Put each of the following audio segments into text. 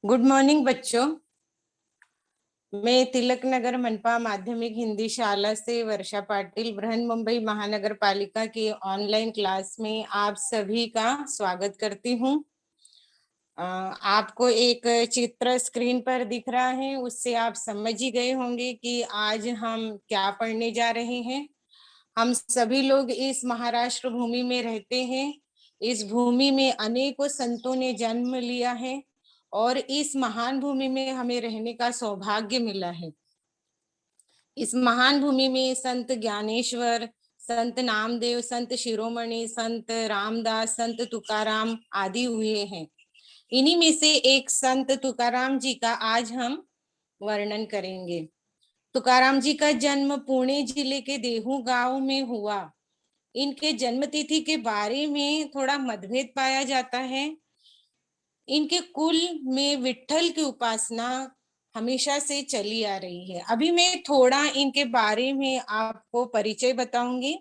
Good morning बच्चों। मैं तिलक नगर मनपा माध्यमिक हिंदी शाला से वर्षा पाटिल बृहन-मुंबई महानगर पालिका की ऑनलाइन क्लास में आप सभी का स्वागत करती हूँ। आपको एक चित्र स्क्रीन पर दिख रहा है, उससे आप समझ ही गए होंगे कि आज हम क्या पढ़ने जा रहे हैं। हम सभी लोग इस महाराष्ट्र भूमि में रहते हैं। इस भूमि में अनेकों संतों ने जन्म लिया है और इस महान भूमि में हमें रहने का सौभाग्य मिला है। इस महान भूमि में संत ज्ञानेश्वर, संत नामदेव, संत शिरोमणि, संत रामदास, संत तुकाराम आदि हुए हैं। इन्हीं में से एक संत तुकाराम जी का आज हम वर्णन करेंगे। तुकाराम जी का जन्म पुणे जिले के देहू गांव में हुआ। इनके जन्म तिथि के बारे में थोड़ा मतभेद पाया जाता है। इनके कुल में विट्ठल की उपासना हमेशा से चली आ रही है। अभी मैं थोड़ा इनके बारे में आपको परिचय बताऊंगी।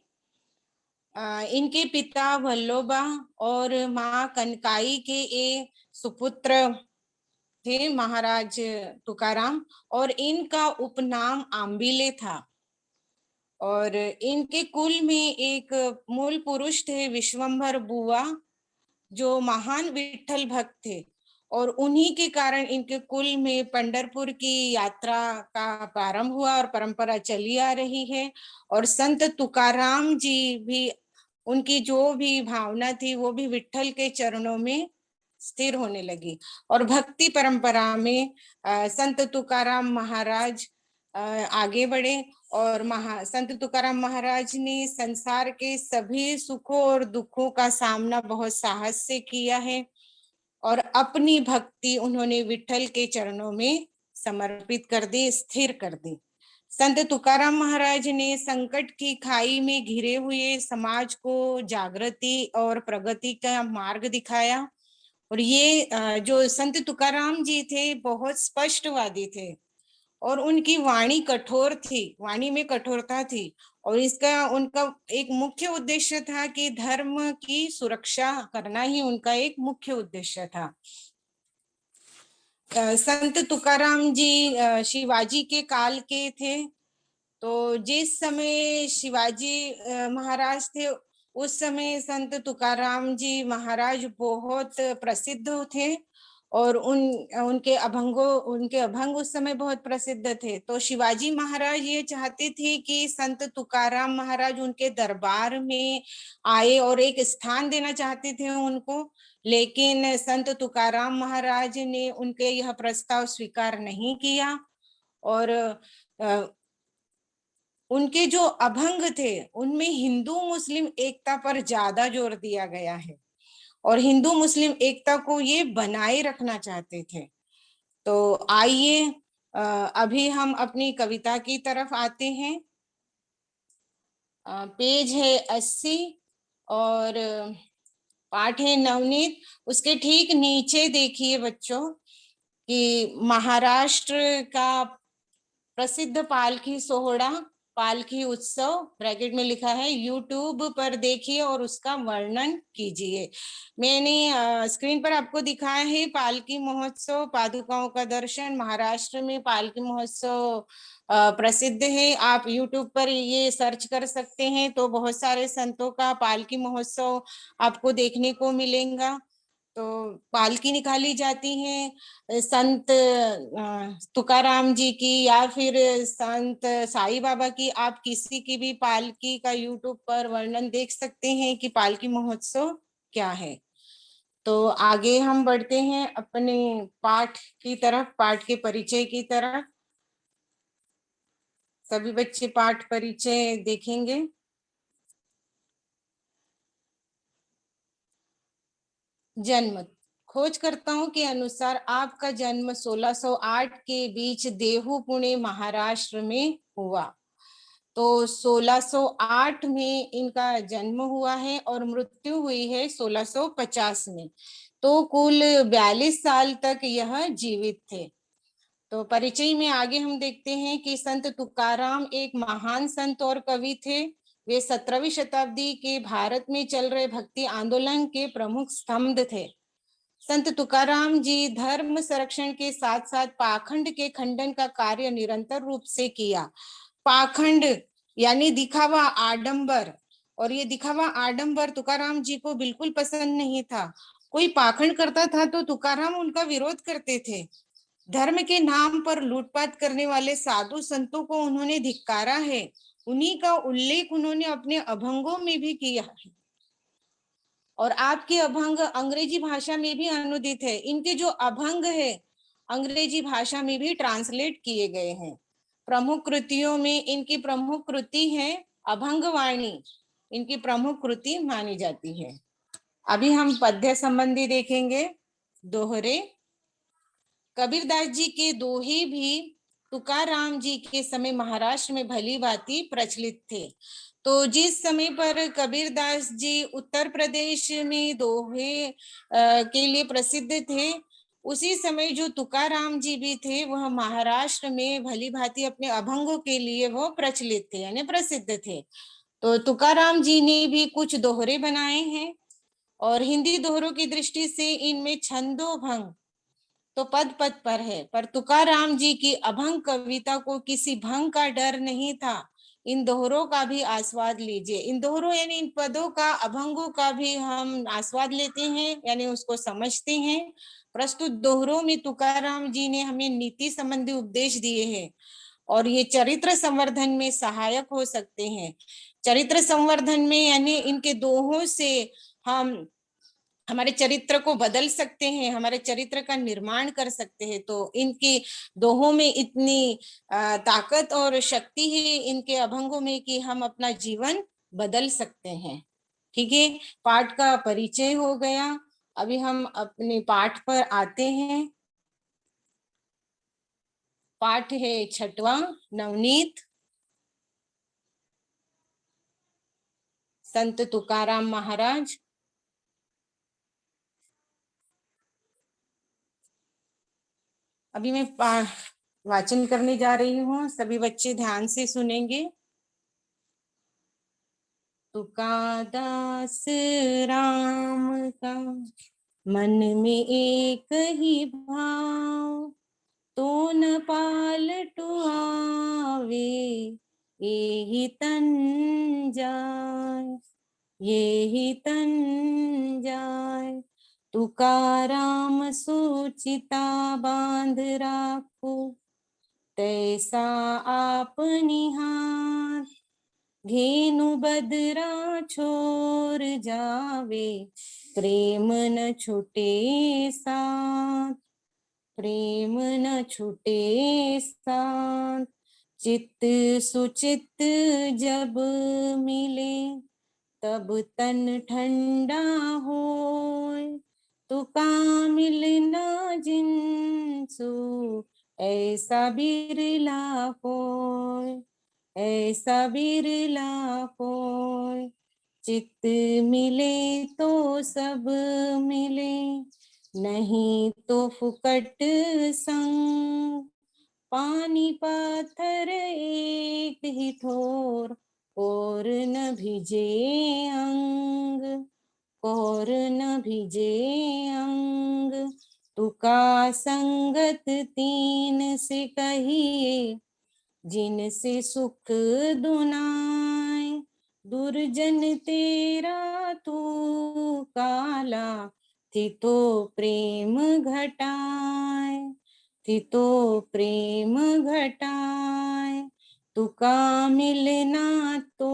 इनके पिता वल्लोबा और माँ कनकाई के एक सुपुत्र थे महाराज तुकाराम, और इनका उपनाम आंबिले था। और इनके कुल में एक मूल पुरुष थे विश्वंभर बुआ, जो महान विठल भक्त थे, और उन्हीं के कारण इनके कुल में पंढरपुर की यात्रा का प्रारंभ हुआ और परंपरा चली आ रही है। और संत तुकाराम जी भी, उनकी जो भी भावना थी वो भी विठल के चरणों में स्थिर होने लगी। और भक्ति परंपरा में संत तुकाराम महाराज आगे बढ़े। और संत तुकाराम महाराज ने संसार के सभी सुखों और दुखों का सामना बहुत साहस से किया है, और अपनी भक्ति उन्होंने विठल के चरणों में समर्पित कर दी, स्थिर कर दी। संत तुकाराम महाराज ने संकट की खाई में घिरे हुए समाज को जागृति और प्रगति का मार्ग दिखाया। और ये जो संत तुकाराम जी थे बहुत स्पष्टवादी थे, और उनकी वाणी कठोर थी, वाणी में कठोरता थी। और इसका उनका एक मुख्य उद्देश्य था कि धर्म की सुरक्षा करना ही उनका एक मुख्य उद्देश्य था। संत तुकाराम जी शिवाजी के काल के थे। तो जिस समय शिवाजी महाराज थे, उस समय संत तुकाराम जी महाराज बहुत प्रसिद्ध थे, और उनके अभंग उस समय बहुत प्रसिद्ध थे। तो शिवाजी महाराज ये चाहते थे कि संत तुकाराम महाराज उनके दरबार में आए और एक स्थान देना चाहते थे उनको। लेकिन संत तुकाराम महाराज ने उनके यह प्रस्ताव स्वीकार नहीं किया। और उनके जो अभंग थे उनमें हिंदू मुस्लिम एकता पर ज्यादा जोर दिया गया है, और हिंदू मुस्लिम एकता को ये बनाए रखना चाहते थे। तो आइए अभी हम अपनी कविता की तरफ आते हैं। पेज है 80 और पाठ है नवनीत। उसके ठीक नीचे देखिए बच्चों कि महाराष्ट्र का प्रसिद्ध पालकी सोहड़ा, पालकी उत्सव ब्रैकेट में लिखा है, यूट्यूब पर देखिए और उसका वर्णन कीजिए। मैंने स्क्रीन पर आपको दिखाया है पालकी महोत्सव, पादुकाओं का दर्शन। महाराष्ट्र में पालकी महोत्सव प्रसिद्ध है। आप यूट्यूब पर ये सर्च कर सकते हैं तो बहुत सारे संतों का पालकी महोत्सव आपको देखने को मिलेगा। तो पालकी निकाली जाती है संत तुकाराम जी की या फिर संत साईं बाबा की। आप किसी की भी पालकी का यूट्यूब पर वर्णन देख सकते हैं कि पालकी महोत्सव क्या है। तो आगे हम बढ़ते हैं अपने पाठ की तरफ, पाठ के परिचय की तरफ। सभी बच्चे पाठ परिचय देखेंगे। जन्म, खोजकर्ताओं के अनुसार आपका जन्म 1608 के बीच देहू पुणे महाराष्ट्र में हुआ। तो 1608 में इनका जन्म हुआ है और मृत्यु हुई है 1650 में। तो कुल 42 साल तक यह जीवित थे। तो परिचय में आगे हम देखते हैं कि संत तुकाराम एक महान संत और कवि थे। वे 17वीं शताब्दी के भारत में चल रहे भक्ति आंदोलन के प्रमुख स्तंभ थे। संत तुकाराम जी धर्म संरक्षण के साथ साथ पाखंड के खंडन का कार्य निरंतर रूप से किया। पाखंड यानी दिखावा, आडंबर, और ये दिखावा आडंबर तुकाराम जी को बिल्कुल पसंद नहीं था। कोई पाखंड करता था तो तुकाराम उनका विरोध करते थे। धर्म के नाम पर लूटपाट करने वाले साधु संतों को उन्होंने धिक्कारा है। उन्हीं का उल्लेख उन्होंने अपने अभंगों में भी किया है, और आपके अभंग अंग्रेजी भाषा में भी अनुदित है। इनके जो अभंग है अंग्रेजी भाषा में भी ट्रांसलेट किए गए हैं। प्रमुख कृतियों में इनकी प्रमुख कृति है अभंगवाणी, इनकी प्रमुख कृति मानी जाती है। अभी हम पद्य संबंधी देखेंगे। दोहरे। कबीरदास जी के दोहे भी तुकाराम जी के समय महाराष्ट्र में भली भांति प्रचलित थे। तो जिस समय पर कबीरदास जी उत्तर प्रदेश में दोहे के लिए प्रसिद्ध थे, उसी समय जो तुकाराम जी भी थे वह महाराष्ट्र में भली भांति अपने अभंगों के लिए वो प्रचलित थे, यानी प्रसिद्ध थे। तो तुकाराम जी ने भी कुछ दोहरे बनाए हैं, और हिंदी दोहरों की दृष्टि से इनमें छंदोभंग तो पद पद पर है, पर तुकाराम जी की अभंग कविता को किसी भंग का डर नहीं था। इन दोहरों का भी आस्वाद लीजिए। इन दोहरों यानी इन पदों का, अभंगों का भी हम आस्वाद लेते हैं, यानी उसको समझते हैं। प्रस्तुत दोहरों में तुकाराम जी ने हमें नीति संबंधी उपदेश दिए हैं, और ये चरित्र संवर्धन में सहायक हो सकते हैं। चरित्र संवर्धन में यानी इनके दोहों से हम हमारे चरित्र को बदल सकते हैं, हमारे चरित्र का निर्माण कर सकते हैं। तो इनकी दोहों में इतनी ताकत और शक्ति है इनके अभंगों में कि हम अपना जीवन बदल सकते हैं। ठीक है, पाठ का परिचय हो गया। अभी हम अपने पाठ पर आते हैं। पाठ है 6वां, नवनीत। संत तुकाराम महाराज। अभी मैं वाचन करने जा रही हूँ, सभी बच्चे ध्यान से सुनेंगे। तुकादास राम का मन में एक ही भाव, तो न पालटु आवे यही तन जाय, यही तन जाय। तुकाराम सूचिता बांध राखो, तैसा आप निहार। घेनु बदरा छोर जावे, प्रेम न छूटे साथ, प्रेम न छूटे साथ। चित्त सुचित जब मिले, तब तन ठंडा होय। तुका मिलना जिनसु, ऐसा बिरला होय, ऐसा बिरला होय। चित्त मिले तो सब मिले, नहीं तो फुकट संग। पानी पाथर एक ही ठोर, और न भिजे अंग, और न भिजे अंग। तुका संगत तीन से कहिए, जिनसे सुख दुनाय। दुर्जन तेरा तू काला, थितो प्रेम घटाय, थितो प्रेम घटाय। तुका मिलना तो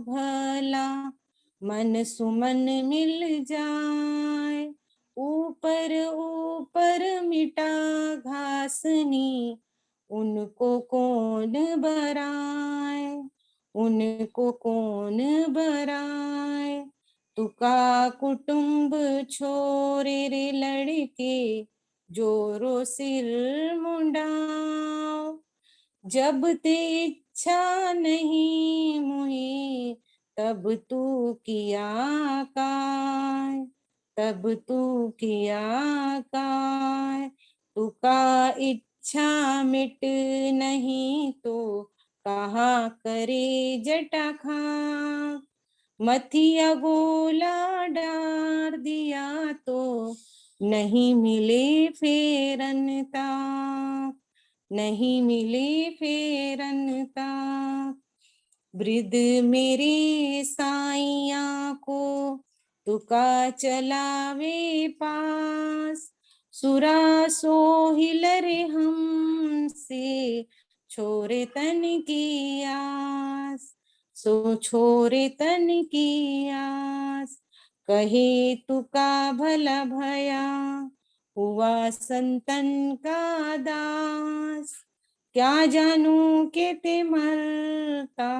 भला, मन सुमन मिल जाय। ऊपर ऊपर मिटा घासनी, उनको कौन बराए, उनको कौन बराए। तुका कुटुंब छोरे रे लड़के, जोरो सिर मुंडाओ। जब ते इच्छा नहीं मुही, तब तू किया काय, तब तू किया काय। तुका इच्छा मिट नहीं तो, कहा करे जटा खा। मथिया गोला डार दिया तो, नहीं मिले फेरनता, नहीं मिले फेरनता। वृद्ध मेरे साइया को तुका चलावे पास, सुरा सोहिल रे हमसे छोरे तन की आस, सो छोरे तन की आस। कहे तुका भला भया हुआ संतन का दास, क्या जानू के ते मरता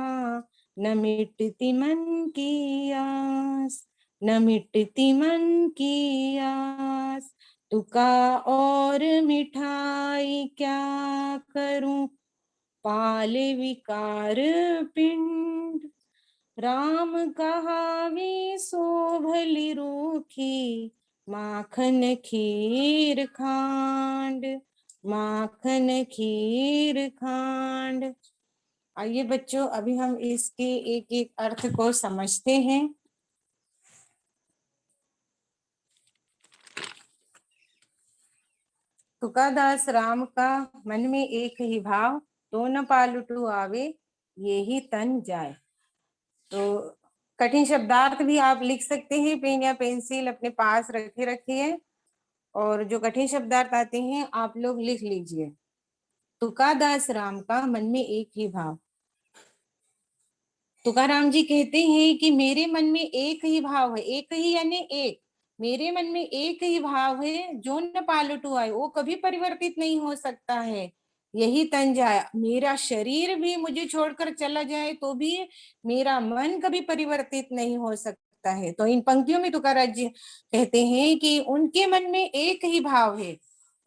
न मिटती मन की आस, न मिटती मन की आस। तुका और मिठाई क्या करूं पाले विकार पिंड, राम कहावी सो भली रूखी माखन खीर खांड, माखन खीर खांड। आइए बच्चों, अभी हम इसके एक एक अर्थ को समझते हैं। तुकादास राम का मन में एक ही भाव, तो न पालटू आवे ये ही तन जाए। तो कठिन शब्दार्थ भी आप लिख सकते हैं, पेन या पेंसिल अपने पास रखे रखिए, और जो कठिन शब्दार्थ आते हैं आप लोग लिख लीजिए। तुकादास राम का मन में एक ही भाव। तुकाराम जी कहते हैं कि मेरे मन में एक ही भाव है, एक ही यानी एक, मेरे मन में एक ही भाव है, जो न पालटू आए, वो कभी परिवर्तित नहीं हो सकता है, यही तन जाए। मेरा शरीर भी मुझे छोड़कर चला जाए तो भी मेरा मन कभी परिवर्तित नहीं हो सकता है। तो इन पंक्तियों में तुकाराम जी कहते हैं कि उनके मन में एक ही भाव है,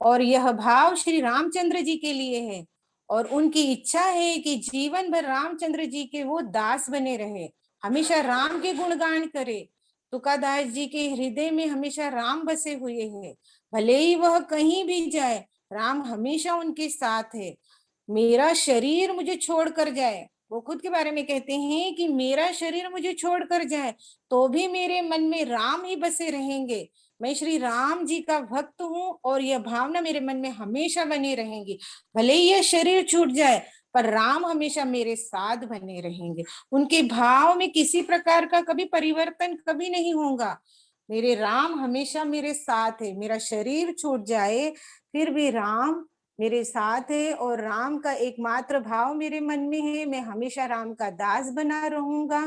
और यह भाव श्री रामचंद्र जी के लिए है, और उनकी इच्छा है कि जीवन भर रामचंद्र जी के वो दास बने रहे, हमेशा राम के गुणगान करे। तुकादास जी के हृदय में हमेशा राम बसे हुए हैं, भले ही वह कहीं भी जाए राम हमेशा उनके साथ है। मेरा शरीर मुझे छोड़कर जाए, वो खुद के बारे में कहते हैं कि मेरा शरीर मुझे छोड़कर जाए तो भी मेरे मन में राम ही बसे रहेंगे, मैं श्री राम जी का भक्त हूँ, और यह भावना मेरे मन में हमेशा बनी रहेंगी। भले ही यह शरीर छूट जाए पर राम हमेशा मेरे साथ बने रहेंगे। उनके भाव में किसी प्रकार का कभी परिवर्तन कभी नहीं होगा। मेरे राम हमेशा मेरे साथ है, मेरा शरीर छूट जाए फिर भी राम मेरे साथ है, और राम का एकमात्र भाव मेरे मन में है, मैं हमेशा राम का दास बना रहूंगा।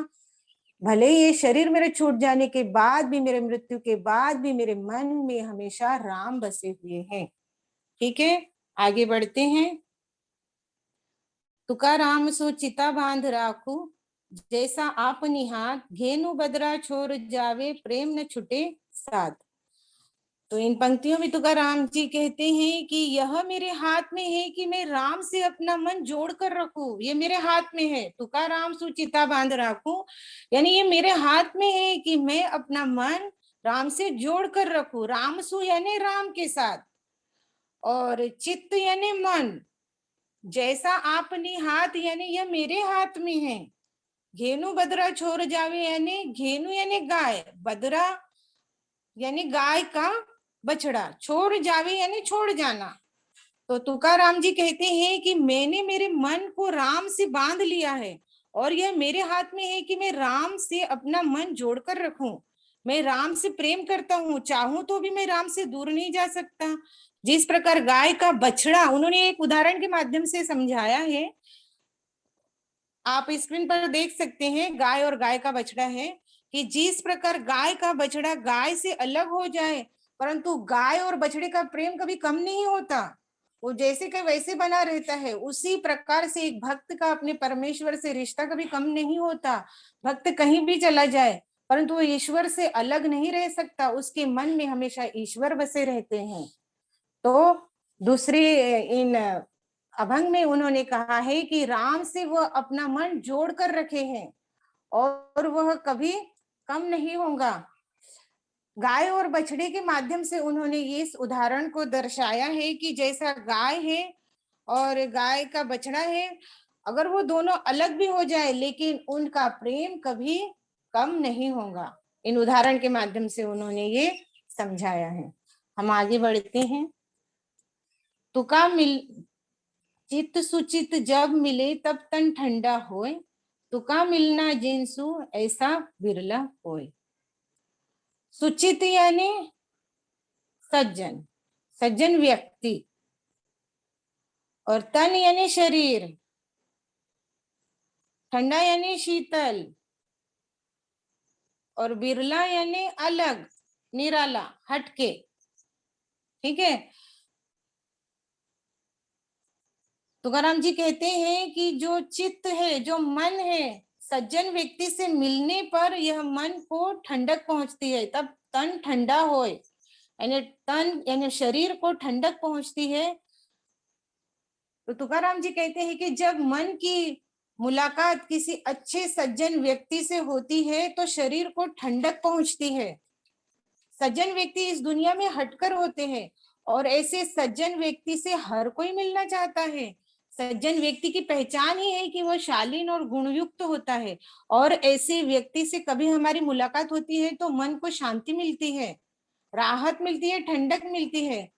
भले ये शरीर मेरे छूट जाने के बाद भी, मेरे मृत्यु के बाद भी मेरे मन में हमेशा राम बसे हुए हैं। ठीक है, आगे बढ़ते हैं। तुकाराम सो चिता बांध राखू, जैसा आप निहात घेनु बदरा छोड़ जावे प्रेम न छुटे साथ। तो इन पंक्तियों में तुकाराम जी कहते हैं कि यह मेरे हाथ में है कि मैं राम से अपना मन जोड़ कर रखूं, ये मेरे हाथ में है। तुकाराम सुचिता बांध रखूं यानी ये मेरे हाथ में है कि मैं अपना मन राम से जोड़ कर रखूं। राम सु यानी राम के साथ, और चित्त यानी मन, जैसा आप निहात यानी यह मेरे हाथ में है। घेनु बदरा छोड़ जावे यानी घेनु यानी गाय, बदरा यानी गाय का बछड़ा, छोड़ जावे यानी छोड़ जाना। तो तुकाराम जी कहते हैं कि मैंने मेरे मन को राम से बांध लिया है, और यह मेरे हाथ में है कि मैं राम से अपना मन जोड़कर रखूं। मैं राम से प्रेम करता हूं, चाहूं तो भी मैं राम से दूर नहीं जा सकता। जिस प्रकार गाय का बछड़ा, उन्होंने एक उदाहरण के माध्यम से समझाया है, आप स्क्रीन पर देख सकते हैं, गाय और गाय का बछड़ा है, कि जिस प्रकार गाय का बछड़ा गाय से अलग हो जाए, परंतु गाय और बछड़े का प्रेम कभी कम नहीं होता, वो जैसे का वैसे बना रहता है। उसी प्रकार से एक भक्त का अपने परमेश्वर से रिश्ता कभी कम नहीं होता। भक्त कहीं भी चला जाए परंतु वो ईश्वर से अलग नहीं रह सकता, उसके मन में हमेशा ईश्वर बसे रहते हैं। तो दूसरी इन अभंग में उन्होंने कहा है कि राम से वह अपना मन जोड़ कर रखे हैं, और वह कभी कम नहीं होगा। गाय और बछड़े के माध्यम से उन्होंने इस उदाहरण को दर्शाया है कि जैसा गाय है और गाय का बछड़ा है, अगर वो दोनों अलग भी हो जाए लेकिन उनका प्रेम कभी कम नहीं होगा। इन उदाहरण के माध्यम से उन्होंने ये समझाया है। हम आगे बढ़ते हैं। तुका मिल चित सुचित जब मिले तब तन ठंडा होए, तुका मिलना जिनसु ऐसा बिरला होए। सुचित यानी सज्जन, सज्जन व्यक्ति, और तन यानी शरीर, ठंडा यानी शीतल, और बिरला यानी अलग, निराला, हटके। ठीक है। तुकाराम जी कहते हैं कि जो चित्त है, जो मन है, सज्जन व्यक्ति से मिलने पर यह मन को ठंडक पहुंचती है, तब तन ठंडा होए, यानी तन यानी शरीर को ठंडक पहुंचती है। तो तुकाराम जी कहते हैं कि जब मन की मुलाकात किसी अच्छे सज्जन व्यक्ति से होती है तो शरीर को ठंडक पहुंचती है। सज्जन व्यक्ति इस दुनिया में हटकर होते हैं, और ऐसे सज्जन व्यक्ति से हर कोई मिलना चाहता है। सज्जन व्यक्ति की पहचान ही है कि वह शालीन और गुणयुक्त होता है, और ऐसे व्यक्ति से कभी हमारी मुलाकात होती है तो मन को शांति मिलती है, राहत मिलती है, ठंडक मिलती है,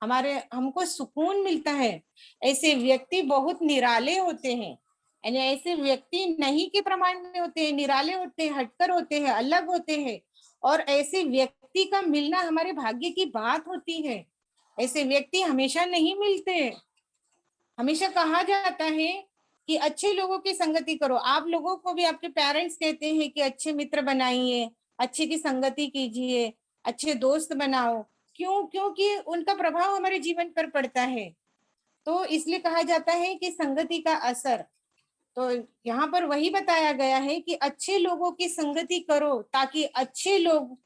हमको सुकून मिलता है। ऐसे व्यक्ति बहुत निराले होते हैं, यानी ऐसे व्यक्ति नहीं के प्रमाण में होते हैं, निराले होते हैं, हटकर होते हैं, अलग होते हैं, और ऐसे व्यक्ति का मिलना हमारे भाग्य की बात होती है। ऐसे व्यक्ति हमेशा नहीं मिलते। हमेशा कहा जाता है कि अच्छे लोगों की संगति करो। आप लोगों को भी आपके पेरेंट्स कहते हैं कि अच्छे मित्र बनाइए, अच्छे की संगति कीजिए, अच्छे दोस्त बनाओ। क्यों? क्योंकि उनका प्रभाव हमारे जीवन पर पड़ता है। तो इसलिए कहा जाता है कि संगति का असर, तो यहाँ पर वही बताया गया है कि अच्छे लोगों की संगति करो, ताकि अच्छे लोग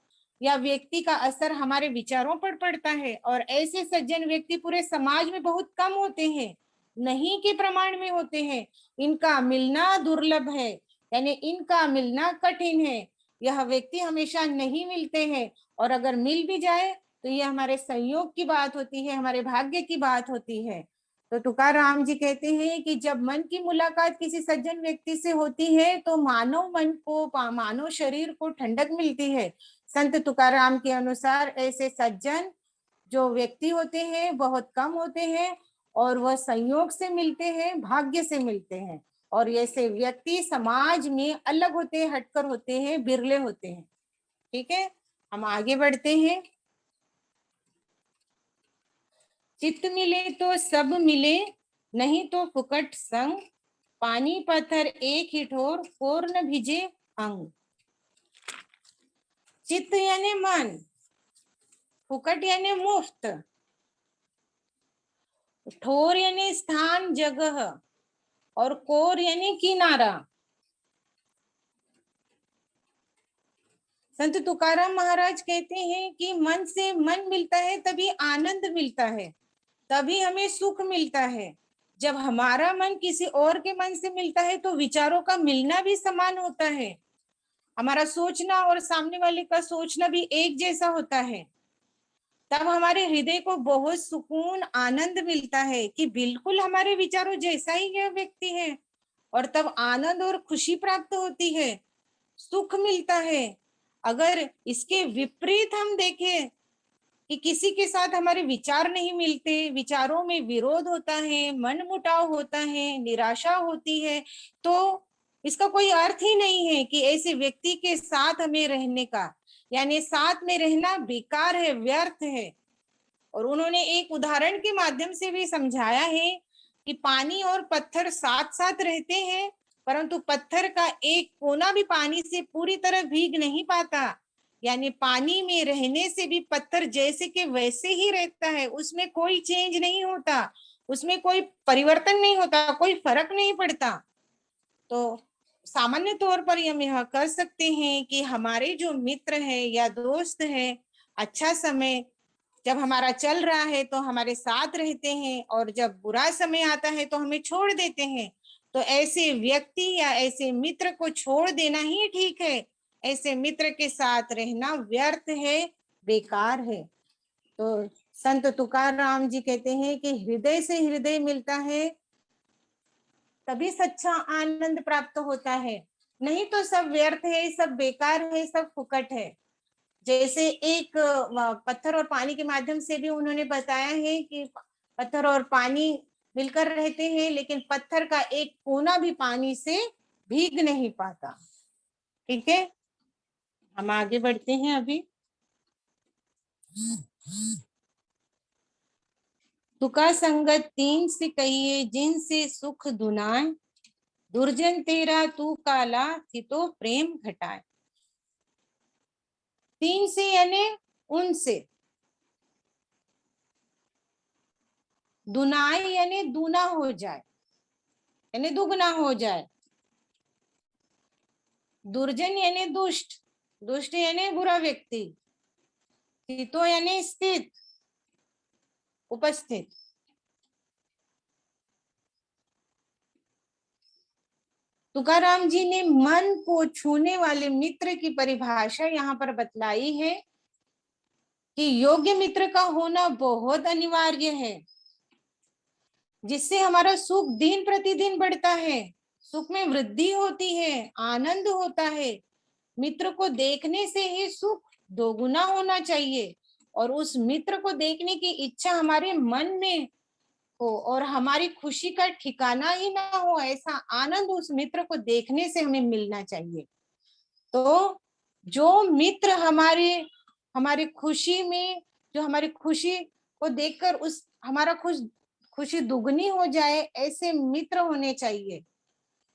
या व्यक्ति का असर हमारे विचारों पर पड़ता है। और ऐसे सज्जन व्यक्ति पूरे समाज में बहुत कम होते हैं, नहीं के प्रमाण में होते हैं। इनका मिलना दुर्लभ है, यानी इनका मिलना कठिन है। यह व्यक्ति हमेशा नहीं मिलते हैं, और अगर मिल भी जाए तो यह हमारे संयोग की बात होती है, हमारे भाग्य की बात होती है। तो तुकाराम जी कहते हैं कि जब मन की मुलाकात किसी सज्जन व्यक्ति से होती है तो मानव मन को, मानव शरीर को ठंडक मिलती है। संत तुकाराम के अनुसार ऐसे सज्जन जो व्यक्ति होते हैं बहुत कम होते हैं, और वह संयोग से मिलते हैं, भाग्य से मिलते हैं, और ऐसे व्यक्ति समाज में अलग होते हैं, हटकर होते हैं, बिरले होते हैं। ठीक है, हम आगे बढ़ते हैं। चित्त मिले तो सब मिले, नहीं तो फुकट संग, पानी पत्थर एक ही ठोर, कोर न भिजे अंग। चित्त यानी मन, फुकट यानी मुफ्त, ठोर यानी स्थान, जगह, और कोर यानी किनारा। संत तुकाराम महाराज कहते हैं कि मन से मन मिलता है तभी आनंद मिलता है, तभी हमें सुख मिलता है। जब हमारा मन किसी और के मन से मिलता है तो विचारों का मिलना भी समान होता है, हमारा सोचना और सामने वाले का सोचना भी एक जैसा होता है। तब हमारे हृदय को बहुत सुकून, आनंद मिलता है कि बिल्कुल हमारे विचारों जैसा ही यह व्यक्ति है, और तब आनंद और खुशी प्राप्त होती है, सुख मिलता है। अगर इसके विपरीत हम देखें कि किसी के साथ हमारे विचार नहीं मिलते, विचारों में विरोध होता है, मनमुटाव होता है, निराशा होती है, तो इसका कोई अर्थ ही नहीं है कि ऐसे व्यक्ति के साथ हमें रहने का, यानी साथ में रहना बेकार है, व्यर्थ है। और उन्होंने एक उदाहरण के माध्यम से भी समझाया है कि पानी और पत्थर साथ साथ रहते हैं, परंतु पत्थर का एक कोना भी पानी से पूरी तरह भीग नहीं पाता, यानी पानी में रहने से भी पत्थर जैसे के वैसे ही रहता है, उसमें कोई चेंज नहीं होता, उसमें कोई परिवर्तन नहीं होता, कोई फर्क नहीं पड़ता। तो सामान्य तौर पर हम यह कर सकते हैं कि हमारे जो मित्र है या दोस्त है, अच्छा समय जब हमारा चल रहा है तो हमारे साथ रहते हैं, और जब बुरा समय आता है तो हमें छोड़ देते हैं। तो ऐसे व्यक्ति या ऐसे मित्र को छोड़ देना ही ठीक है, ऐसे मित्र के साथ रहना व्यर्थ है, बेकार है। तो संत तुकाराम जी कहते हैं कि हृदय से हृदय मिलता है तभी सच्चा आनंद प्राप्त होता है, नहीं तो सब व्यर्थ है, सब बेकार है, सब फुकट है। जैसे एक पत्थर और पानी के माध्यम से भी उन्होंने बताया है कि पत्थर और पानी मिलकर रहते हैं, लेकिन पत्थर का एक कोना भी पानी से भीग नहीं पाता। ठीक है, हम आगे बढ़ते हैं। अभी तुका संगत तीन से कहिए, जिनसे सुख दुनाए, दुर्जन तेरा तू काला, थितो प्रेम घटाए। तीन से यानी उनसे, दुनाई यानी दूना हो जाए, यानी दुगना हो जाए। दुर्जन यानी दुष्ट, दुष्ट यानी बुरा व्यक्ति। स्थितो यानी स्थित, उपस्थित। तुकाराम जी ने मन को छूने वाले मित्र की परिभाषा यहाँ पर बतलाई है कि योग्य मित्र का होना बहुत अनिवार्य है, जिससे हमारा सुख दिन प्रतिदिन बढ़ता है, सुख में वृद्धि होती है, आनंद होता है। मित्र को देखने से ही सुख दोगुना होना चाहिए, और उस मित्र को देखने की इच्छा हमारे मन में हो और हमारी खुशी का ठिकाना ही ना हो, ऐसा आनंद उस मित्र को देखने से हमें मिलना चाहिए। तो जो मित्र हमारी खुशी में, जो हमारी खुशी को देखकर उस हमारा खुशी दुगनी हो जाए, ऐसे मित्र होने चाहिए।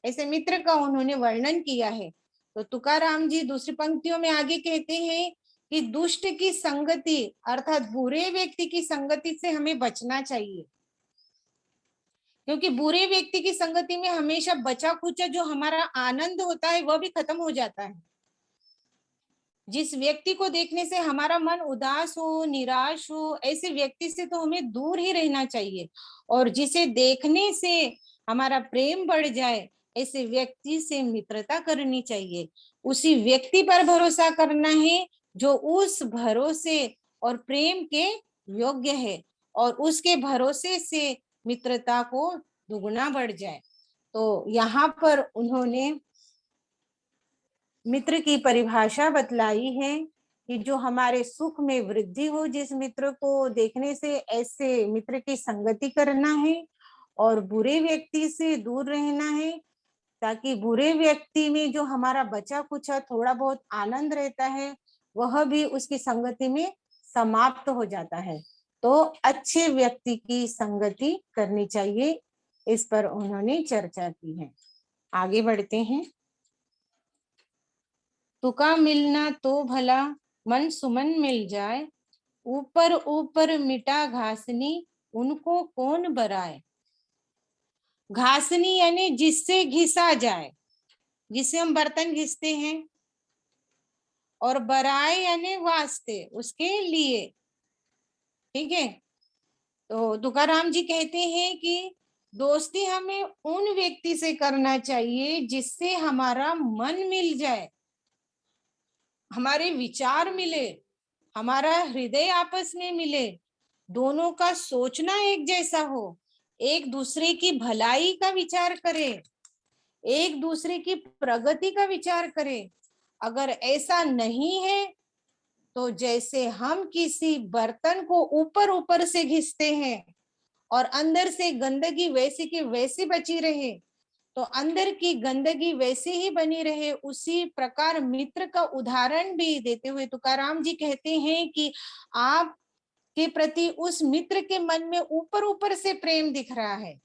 ऐसे मित्र का उन्होंने वर्णन किया है। तो तुकाराम जी दूसरी पंक्तियों में आगे कहते हैं कि दुष्ट की संगति अर्थात बुरे व्यक्ति की संगति से हमें बचना चाहिए, क्योंकि बुरे व्यक्ति की संगति में हमेशा बचा खुचा जो हमारा आनंद होता है वह भी खत्म हो जाता है। जिस व्यक्ति को देखने से हमारा मन उदास हो, निराश हो, ऐसे व्यक्ति से तो हमें दूर ही रहना चाहिए, और जिसे देखने से हमारा प्रेम बढ़ जाए, ऐसे व्यक्ति से मित्रता करनी चाहिए। उसी व्यक्ति पर भरोसा करना है जो उस भरोसे और प्रेम के योग्य है, और उसके भरोसे से मित्रता को दुगुना बढ़ जाए। तो यहाँ पर उन्होंने मित्र की परिभाषा बतलाई है कि जो हमारे सुख में वृद्धि हो, जिस मित्र को देखने से ऐसे मित्र की संगति करना है, और बुरे व्यक्ति से दूर रहना है, ताकि बुरे व्यक्ति में जो हमारा बचा कुचा थोड़ा बहुत आनंद रहता है वह भी उसकी संगति में समाप्त हो जाता है। तो अच्छे व्यक्ति की संगति करनी चाहिए, इस पर उन्होंने चर्चा की है। आगे बढ़ते हैं। तुका मिलना तो भला, मन सुमन मिल जाए, ऊपर ऊपर मिटा घासनी, उनको कौन बराए। घासनी यानी जिससे घिसा जाए, जिससे हम बर्तन घिसते हैं, और बराए यानी वास्ते, उसके लिए। ठीक है, तो तुकाराम जी कहते हैं कि दोस्ती हमें उन व्यक्ति से करना चाहिए जिससे हमारा मन मिल जाए, हमारे विचार मिले, हमारा हृदय आपस में मिले, दोनों का सोचना एक जैसा हो, एक दूसरे की भलाई का विचार करे, एक दूसरे की प्रगति का विचार करे। अगर ऐसा नहीं है तो जैसे हम किसी बर्तन को ऊपर ऊपर से घिसते हैं और अंदर से गंदगी वैसी की वैसी बची रहे, तो अंदर की गंदगी वैसे ही बनी रहे, उसी प्रकार मित्र का उदाहरण भी देते हुए तुकाराम जी कहते हैं कि आप के प्रति उस मित्र के मन में ऊपर ऊपर से प्रेम दिख रहा है,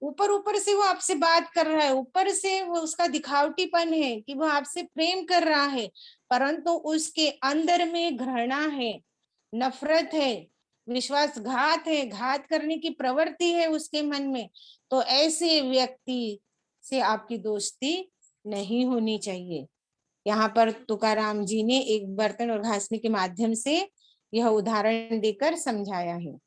ऊपर ऊपर से वो आपसे बात कर रहा है, ऊपर से वो उसका दिखावटीपन है कि वो आपसे प्रेम कर रहा है, परंतु उसके अंदर में घृणा है, नफरत है, विश्वासघात है, घात करने की प्रवृत्ति है उसके मन में। तो ऐसे व्यक्ति से आपकी दोस्ती नहीं होनी चाहिए। यहाँ पर तुकाराम जी ने एक बर्तन और घासनी के माध्यम से यह उदाहरण देकर समझाया है।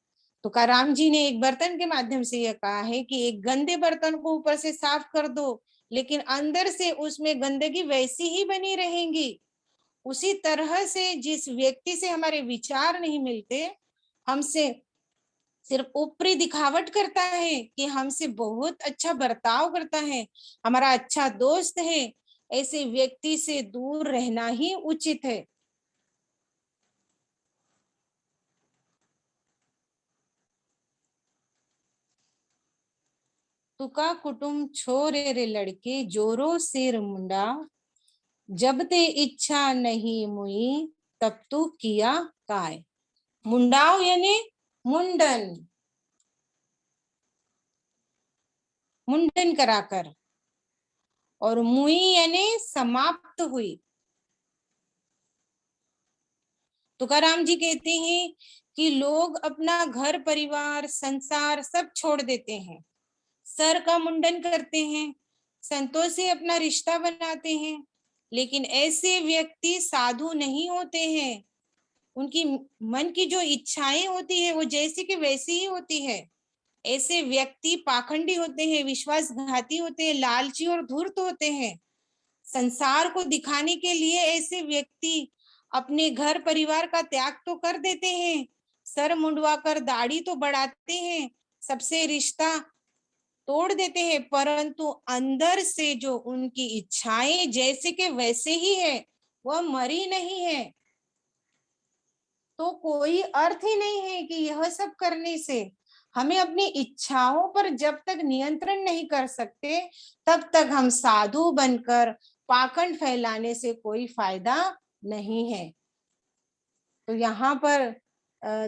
तुकाराम जी ने एक बर्तन के माध्यम से यह कहा है कि एक गंदे बर्तन को ऊपर से साफ कर दो, लेकिन अंदर से उसमें गंदगी वैसी ही बनी रहेगी। उसी तरह से जिस व्यक्ति से हमारे विचार नहीं मिलते, हमसे सिर्फ ऊपरी दिखावट करता है कि हमसे बहुत अच्छा बर्ताव करता है, हमारा अच्छा दोस्त है, ऐसे व्यक्ति से दूर रहना ही उचित है। तुका कुटुंब छोरे रे लड़के, जोरो सिर मुंडा, जब ते इच्छा नहीं मुई, तब तू किया काय। मुंडाव यानी मुंडन, मुंडन कराकर, और मुई यानी समाप्त हुई। तुकाराम जी कहते हैं कि लोग अपना घर परिवार संसार सब छोड़ देते हैं, सर का मुंडन करते हैं, संतों से अपना रिश्ता बनाते हैं, लेकिन ऐसे व्यक्ति साधु नहीं होते हैं। उनकी मन की जो इच्छाएं होती है वो जैसी कि वैसी ही होती है। ऐसे व्यक्ति पाखंडी होते हैं, विश्वासघाती होते हैं, लालची और धूर्त होते हैं। संसार को दिखाने के लिए ऐसे व्यक्ति अपने घर परिवार का त्याग तो कर देते हैं, सर मुंडवाकर दाढ़ी तो बढ़ाते हैं, सबसे रिश्ता तोड़ देते हैं, परंतु अंदर से जो उनकी इच्छाएं जैसे के वैसे ही है, वह मरी नहीं है। तो कोई अर्थ ही नहीं है कि यह सब करने से हमें अपनी इच्छाओं पर जब तक नियंत्रण नहीं कर सकते, तब तक हम साधु बनकर पाखंड फैलाने से कोई फायदा नहीं है। तो यहाँ पर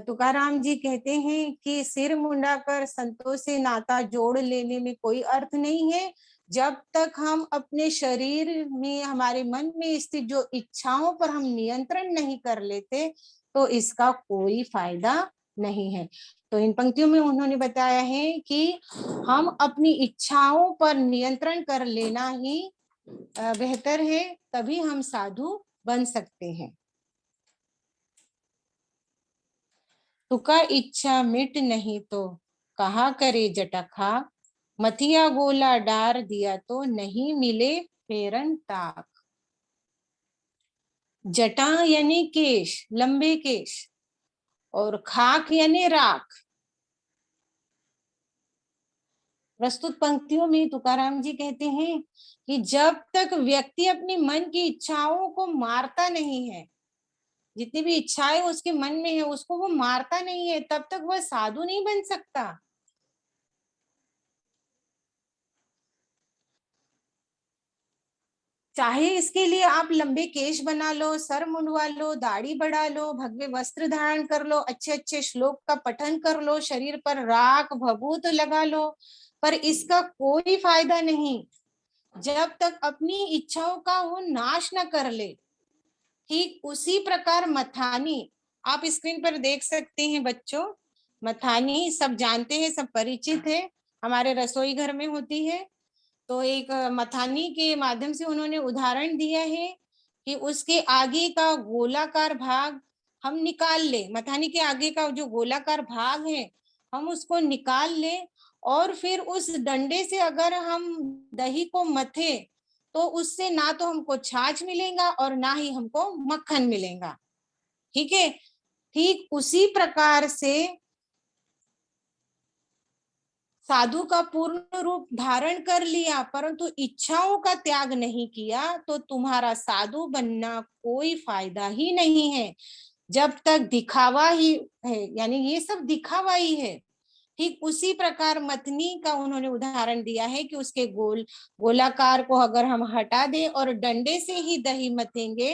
तुकाराम जी कहते हैं कि सिर मुंडाकर संतों से नाता जोड़ लेने में कोई अर्थ नहीं है, जब तक हम अपने शरीर में, हमारे मन में स्थित जो इच्छाओं पर हम नियंत्रण नहीं कर लेते, तो इसका कोई फायदा नहीं है। तो इन पंक्तियों में उन्होंने बताया है कि हम अपनी इच्छाओं पर नियंत्रण कर लेना ही बेहतर है, तभी हम साधु बन सकते हैं। तुका इच्छा मिट नहीं तो कहा करे जटखा, मथिया गोला डार दिया तो नहीं मिले फेरन ताक। जटा यानी केश, लंबे केश, और खाक यानी राख। प्रस्तुत पंक्तियों में तुकाराम जी कहते हैं कि जब तक व्यक्ति अपनी मन की इच्छाओं को मारता नहीं है, जितनी भी इच्छाएं उसके मन में है उसको वो मारता नहीं है, तब तक वह साधु नहीं बन सकता। चाहे इसके लिए आप लंबे केश बना लो, सर मुंडवा लो, दाढ़ी बढ़ा लो, भगवे वस्त्र धारण कर लो, अच्छे अच्छे श्लोक का पठन कर लो, शरीर पर राख भभूत लगा लो, पर इसका कोई फायदा नहीं जब तक अपनी इच्छाओं का वो नाश न कर ले। ठीक उसी प्रकार मथानी, आप स्क्रीन पर देख सकते हैं बच्चों, मथानी सब जानते हैं, सब परिचित है, हमारे रसोई घर में होती है। तो एक मथानी के माध्यम से उन्होंने उदाहरण दिया है कि उसके आगे का गोलाकार भाग हम निकाल ले, मथानी के आगे का जो गोलाकार भाग है हम उसको निकाल ले, और फिर उस डंडे से अगर हम दही को मथे तो उससे ना तो हमको छाछ मिलेगा और ना ही हमको मक्खन मिलेगा। ठीक है, ठीक उसी प्रकार से साधु का पूर्ण रूप धारण कर लिया परंतु इच्छाओं का त्याग नहीं किया तो तुम्हारा साधु बनना कोई फायदा ही नहीं है, जब तक दिखावा ही है, यानी ये सब दिखावा ही है। ठीक उसी प्रकार मथनी का उन्होंने उदाहरण दिया है कि उसके गोलाकार को अगर हम हटा दें और डंडे से ही दही मथेंगे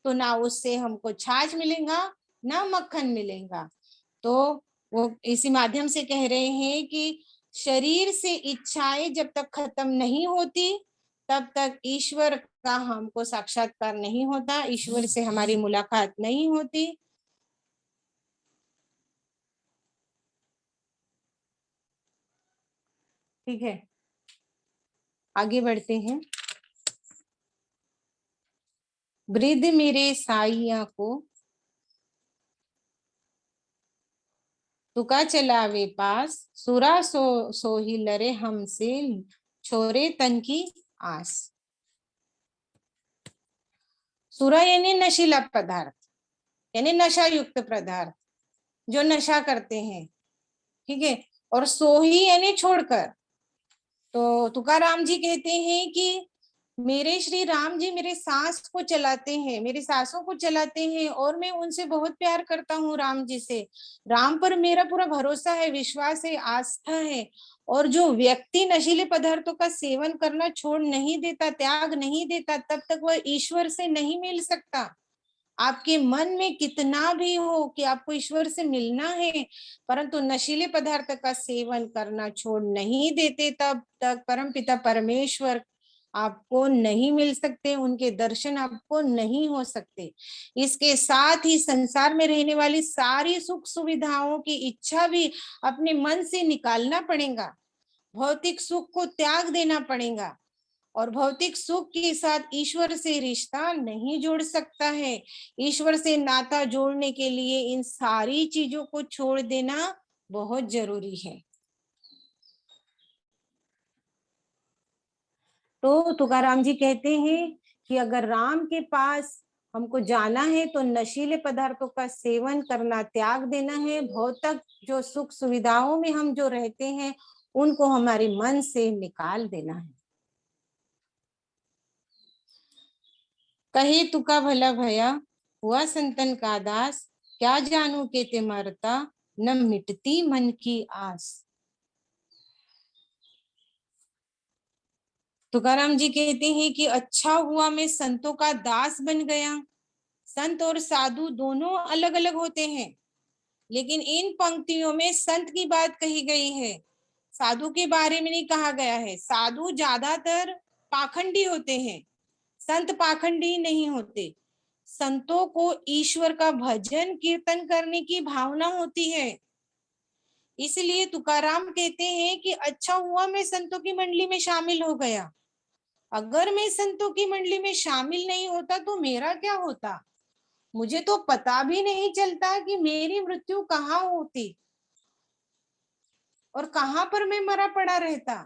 तो ना उससे हमको छाछ मिलेगा ना मक्खन मिलेगा। तो वो इसी माध्यम से कह रहे हैं कि शरीर से इच्छाएं जब तक खत्म नहीं होती तब तक ईश्वर का हमको साक्षात्कार नहीं होता, ईश्वर से हमारी मुलाकात नहीं होती। ठीक है, आगे बढ़ते हैं। वृद्ध मेरे साइया को तुका चलावे पास, सुरा सो ही लरे हमसे, छोरे तन की आस। सुरा यानी नशीला पदार्थ, यानी नशा युक्त पदार्थ, जो नशा करते हैं। ठीक है, और सोही यानी छोड़कर। तो तुकाराम जी कहते हैं कि मेरे श्री राम जी मेरे सास को चलाते हैं, मेरी सासों को चलाते हैं, और मैं उनसे बहुत प्यार करता हूँ राम जी से। राम पर मेरा पूरा भरोसा है, विश्वास है, आस्था है। और जो व्यक्ति नशीले पदार्थों का सेवन करना छोड़ नहीं देता, त्याग नहीं देता, तब तक वह ईश्वर से नहीं मिल सकता। आपके मन में कितना भी हो कि आपको ईश्वर से मिलना है, परंतु नशीले पदार्थ का सेवन करना छोड़ नहीं देते, तब तक परमपिता परमेश्वर आपको नहीं मिल सकते, उनके दर्शन आपको नहीं हो सकते। इसके साथ ही संसार में रहने वाली सारी सुख सुविधाओं की इच्छा भी अपने मन से निकालना पड़ेगा। भौतिक सुख को त्याग देना पड़ेगा, और भौतिक सुख के साथ ईश्वर से रिश्ता नहीं जोड़ सकता है। ईश्वर से नाता जोड़ने के लिए इन सारी चीजों को छोड़ देना बहुत जरूरी है। तो तुकाराम जी कहते हैं कि अगर राम के पास हमको जाना है तो नशीले पदार्थों का सेवन करना त्याग देना है। भौतिक जो सुख सुविधाओं में हम जो रहते हैं उनको हमारे मन से निकाल देना है। कहे तुका भला भया, हुआ संतन का दास, क्या जानू के ते मरता, न मिटती मन की आस। तुकाराम जी कहते हैं कि अच्छा हुआ मैं संतों का दास बन गया। संत और साधु दोनों अलग अलग होते हैं, लेकिन इन पंक्तियों में संत की बात कही गई है, साधु के बारे में नहीं कहा गया है। साधु ज्यादातर पाखंडी होते हैं, संत पाखंडी नहीं होते। संतों को ईश्वर का भजन कीर्तन करने की भावना होती है। इसलिए तुकाराम कहते हैं कि अच्छा हुआ मैं संतों की मंडली में शामिल हो गया। अगर मैं संतों की मंडली में शामिल नहीं होता तो मेरा क्या होता। मुझे तो पता भी नहीं चलता कि मेरी मृत्यु कहाँ होती और कहाँ पर मैं मरा पड़ा रहता।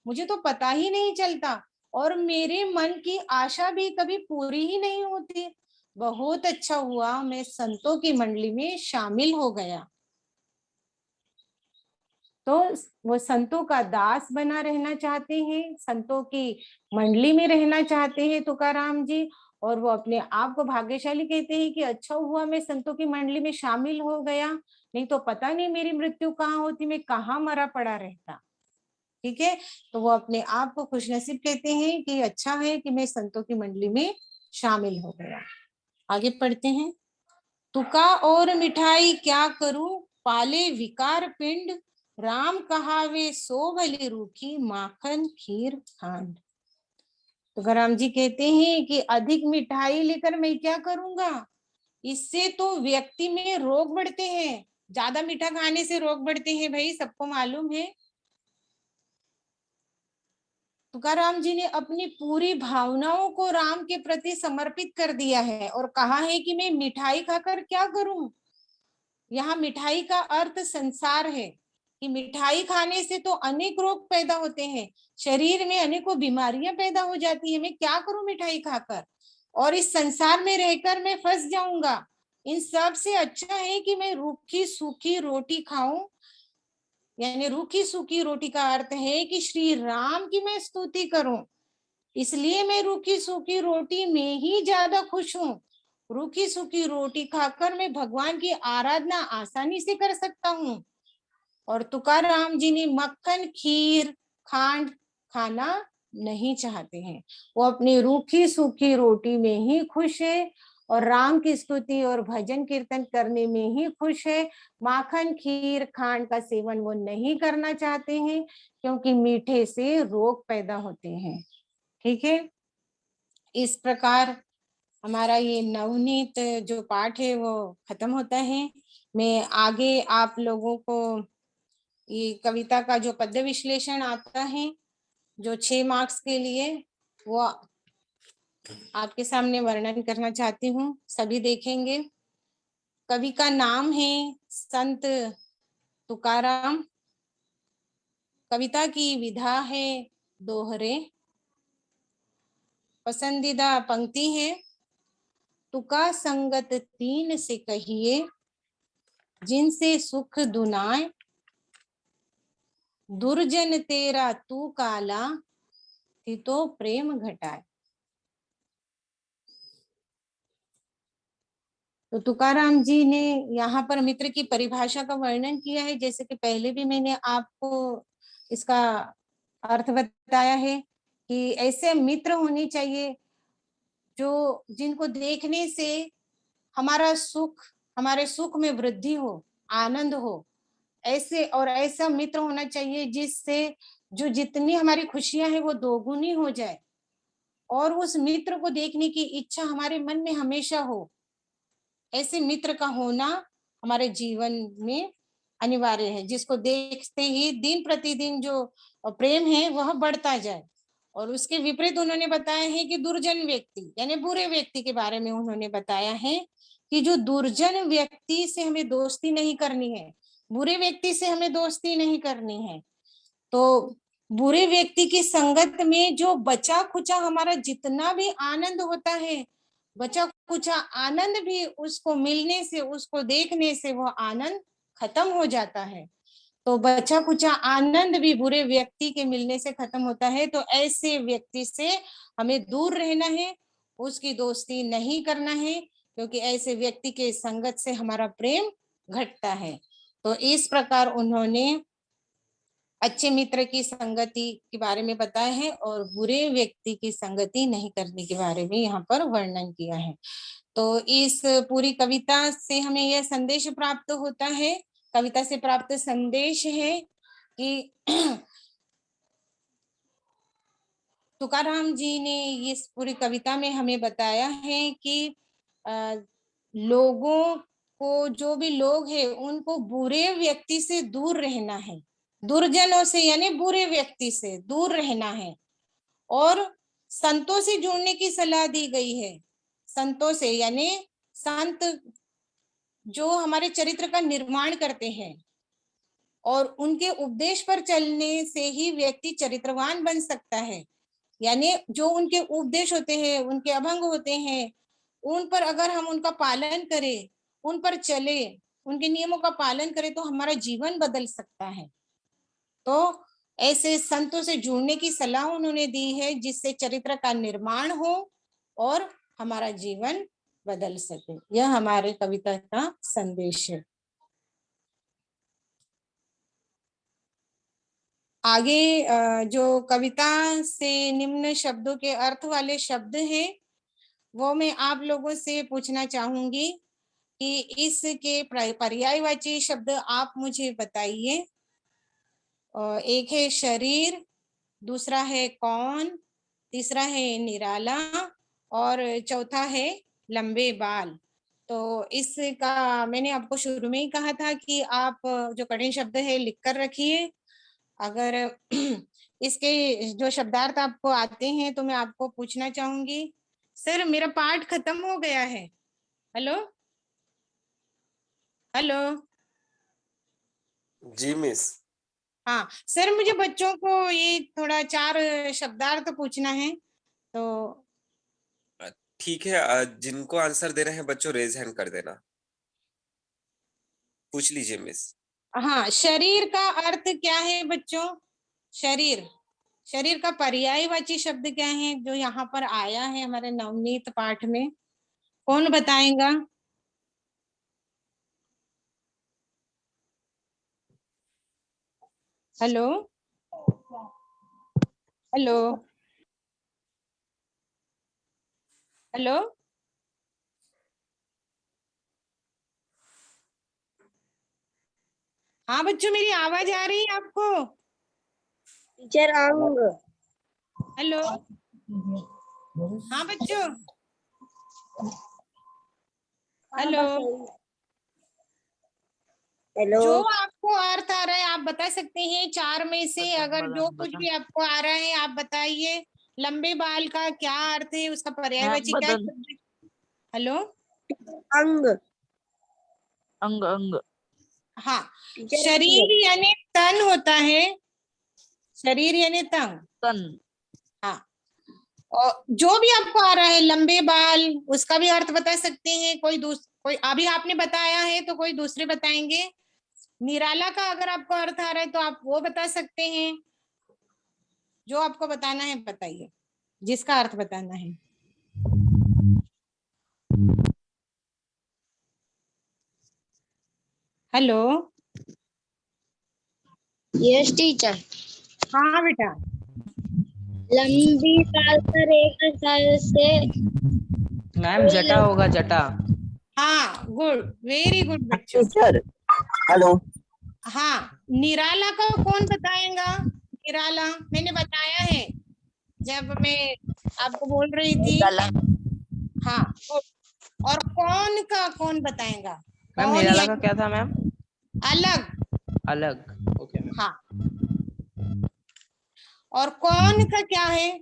मुझे तो पता ही नहीं चलता, और मेरे मन की आशा भी कभी पूरी ही नहीं होती। बहुत अच्छा हुआ मैं संतों की मंडली में शामिल हो गया। तो वो संतों का दास बना रहना चाहते हैं, संतों की मंडली में रहना चाहते हैं तुकाराम जी। और वो अपने आप को भाग्यशाली कहते हैं कि अच्छा हुआ मैं संतों की मंडली में शामिल हो गया, नहीं तो पता नहीं मेरी मृत्यु कहाँ होती, मैं कहाँ मरा पड़ा रहता। ठीक है, तो वो अपने आप को खुशनसीब कहते हैं कि अच्छा है कि मैं संतों की मंडली में शामिल हो गया। आगे पढ़ते हैं। तुका और मिठाई क्या करूं, पाले विकार पिंड, राम कहावे सो भली रूखी, माखन खीर खांड। तुकाराम जी कहते हैं कि अधिक मिठाई लेकर मैं क्या करूंगा, इससे तो व्यक्ति में रोग बढ़ते हैं। ज्यादा मीठा खाने से रोग बढ़ते हैं, भाई सबको मालूम है। तुकाराम जी ने अपनी पूरी भावनाओं को राम के प्रति समर्पित कर दिया है और कहा है कि मैं मिठाई खाकर क्या करूं। यहाँ मिठाई का अर्थ संसार है, कि मिठाई खाने से तो अनेक रोग पैदा होते हैं, शरीर में अनेकों बीमारियां पैदा हो जाती है। मैं क्या करूं मिठाई खाकर, और इस संसार में रहकर मैं फंस जाऊंगा। इन सब से अच्छा है कि मैं रूखी सूखी रोटी खाऊं। यानी रूखी सूखी रोटी का अर्थ है कि श्री राम की मैं स्तुति करूं, इसलिए मैं रूखी सूखी रोटी में ही ज्यादा खुश हूँ। रूखी सूखी रोटी खाकर मैं भगवान की आराधना आसानी से कर सकता हूँ। और तुकाराम जी ने मक्खन खीर खांड खाना नहीं चाहते हैं, वो अपनी रूखी सूखी रोटी में ही खुश है और राम की स्तुति और भजन कीर्तन करने में ही खुश है। माखन खीर खांड का सेवन वो नहीं करना चाहते हैं, क्योंकि मीठे से रोग पैदा होते हैं। ठीक है, इस प्रकार हमारा ये नवनीत जो पाठ है वो खत्म होता है। मैं आगे आप लोगों को ये कविता का जो पद्य विश्लेषण आता है जो 6 मार्क्स के लिए, वो आपके सामने वर्णन करना चाहती हूँ, सभी देखेंगे। कवि का नाम है संत तुकाराम। कविता की विधा है दोहरे। पसंदीदा पंक्ति है, तुका संगत तीन से कहिए, जिनसे सुख दुनाए, दुर्जन तेरा तू काला, तो प्रेम घटाए। तो तुकाराम जी ने यहाँ पर मित्र की परिभाषा का वर्णन किया है, जैसे कि पहले भी मैंने आपको इसका अर्थ बताया है कि ऐसे मित्र होने चाहिए जो जिनको देखने से हमारा सुख, हमारे सुख में वृद्धि हो, आनंद हो। ऐसे और ऐसा मित्र होना चाहिए जिससे जो जितनी हमारी खुशियां हैं वो दोगुनी हो जाए, और उस मित्र को देखने की इच्छा हमारे मन में हमेशा हो। ऐसे मित्र का होना हमारे जीवन में अनिवार्य है, जिसको देखते ही दिन प्रतिदिन जो प्रेम है वह बढ़ता जाए। और उसके विपरीत उन्होंने बताया है कि दुर्जन व्यक्ति यानी बुरे व्यक्ति के बारे में उन्होंने बताया है कि जो दुर्जन व्यक्ति से हमें दोस्ती नहीं करनी है, बुरे व्यक्ति से हमें दोस्ती नहीं करनी है। तो बुरे व्यक्ति की संगत में जो बचा खुचा हमारा जितना भी आनंद होता है, बचा कुचा आनंद भी उसको मिलने से, उसको देखने से वह आनंद खत्म हो जाता है। तो बचा कुचा आनंद भी बुरे व्यक्ति के मिलने से खत्म होता है। तो ऐसे व्यक्ति से हमें दूर रहना है, उसकी दोस्ती नहीं करना है, क्योंकि ऐसे व्यक्ति के संगत से हमारा प्रेम घटता है। तो इस प्रकार उन्होंने अच्छे मित्र की संगति के बारे में बताया है और बुरे व्यक्ति की संगति नहीं करने के बारे में यहाँ पर वर्णन किया है। तो इस पूरी कविता से हमें यह संदेश प्राप्त होता है, कविता से प्राप्त संदेश है कि तुकाराम जी ने इस पूरी कविता में हमें बताया है कि लोगों को, जो भी लोग हैं उनको बुरे व्यक्ति से दूर रहना है, दुर्जनों से यानी बुरे व्यक्ति से दूर रहना है, और संतों से जुड़ने की सलाह दी गई है। संतों से यानी संत जो हमारे चरित्र का निर्माण करते हैं, और उनके उपदेश पर चलने से ही व्यक्ति चरित्रवान बन सकता है। यानी जो उनके उपदेश होते हैं, उनके अभंग होते हैं, उन पर अगर हम उनका पालन करें, उन पर चले, उनके नियमों का पालन करें, तो हमारा जीवन बदल सकता है। तो ऐसे संतों से जुड़ने की सलाह उन्होंने दी है, जिससे चरित्र का निर्माण हो और हमारा जीवन बदल सके। यह हमारे कविता का संदेश है। आगे जो कविता से निम्न शब्दों के अर्थ वाले शब्द हैं, वो मैं आप लोगों से पूछना चाहूंगी कि इसके पर्यायवाची शब्द आप मुझे बताइए। एक है शरीर, दूसरा है कौन, तीसरा है निराला, और चौथा है लंबे बाल। तो इसका मैंने आपको शुरू में ही कहा था कि आप जो कठिन शब्द है लिख कर रखिए। अगर इसके जो शब्दार्थ आपको आते हैं तो मैं आपको पूछना चाहूंगी। सर मेरा पाठ खत्म हो गया है। Hello hello. जी मिस। हाँ सर, मुझे बच्चों को ये थोड़ा 4 शब्दार्थ पूछना है। तो ठीक है, जिनको आंसर दे रहे हैं बच्चों रेज हैंड कर देना। पूछ लीजिए मिस। हाँ, शरीर का अर्थ क्या है बच्चों? शरीर, शरीर का पर्यायवाची शब्द क्या है जो यहाँ पर आया है हमारे नवनीत पाठ में? कौन बताएगा? Hello hello hello. हाँ बच्चों, मेरी आवाज आ रही है आपको? टीचर अंग। हेलो। हाँ बच्चों, हेलो। हेलो। जो आपको अर्थ आ रहा है आप बता सकते हैं 4 में से, अगर जो कुछ भी आपको आ रहा है आप बताइए। लंबे बाल का क्या अर्थ है, उसका पर्यायवाची क्या है? हेलो। अंग। अंग अंग। हाँ, टीचर शरीर यानी तन होता है, शरीर यानी तन। तन। हाँ, और जो भी आपको आ रहा है, लंबे बाल, उसका भी अर्थ बता सकते हैं। कोई अभी आपने बताया है तो कोई दूसरे बताएंगे। निराला का अगर आपको अर्थ आ रहा है तो आप वो बता सकते हैं। जो आपको बताना है बताइए, जिसका अर्थ बताना है। हेलो। Yes teacher. हाँ बेटा। लंबी बाल पर एक साल से मैम जटा होगा जटा। हाँ, गुड, वेरी गुड बच्चों। Teacher hello. हाँ, निराला का कौन बताएगा? निराला मैंने बताया है जब मैं आपको बोल रही थी। हाँ, और कौन का कौन बताएगा? मैम कौन निराला या का क्या था मैम? अलग? अलग। Okay ma'am. हाँ, और कौन का क्या है?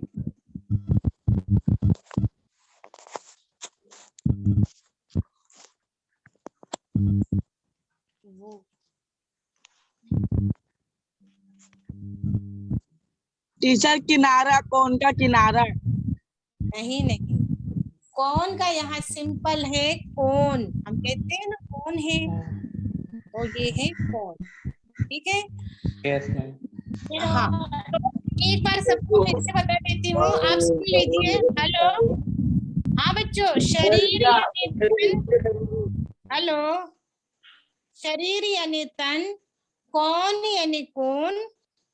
वो टीचर किनारा, कौन का किनारा? नहीं नहीं, कौन का यहाँ सिंपल है। कौन हम कहते हैं ना, कौन है, तो ये है कौन। ठीक है। Yes ma'am. हाँ, तो एक बार सबको फिर से बता देती हूँ, आप सुन लीजिए। हेलो। हाँ बच्चों, शरीर यानी तन। हेलो। शरीर यानी तन, कौन यानी कौन,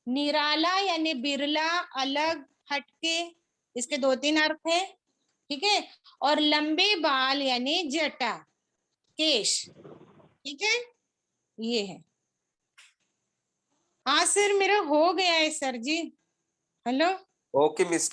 निराला यानी बिरला, अलग, हटके, इसके 2-3 अर्थ है। ठीक है। और लंबे बाल यानी जटा, केश। ठीक है, ये है। हाँ सर, मेरा हो गया है सर जी। हेलो। Okay miss.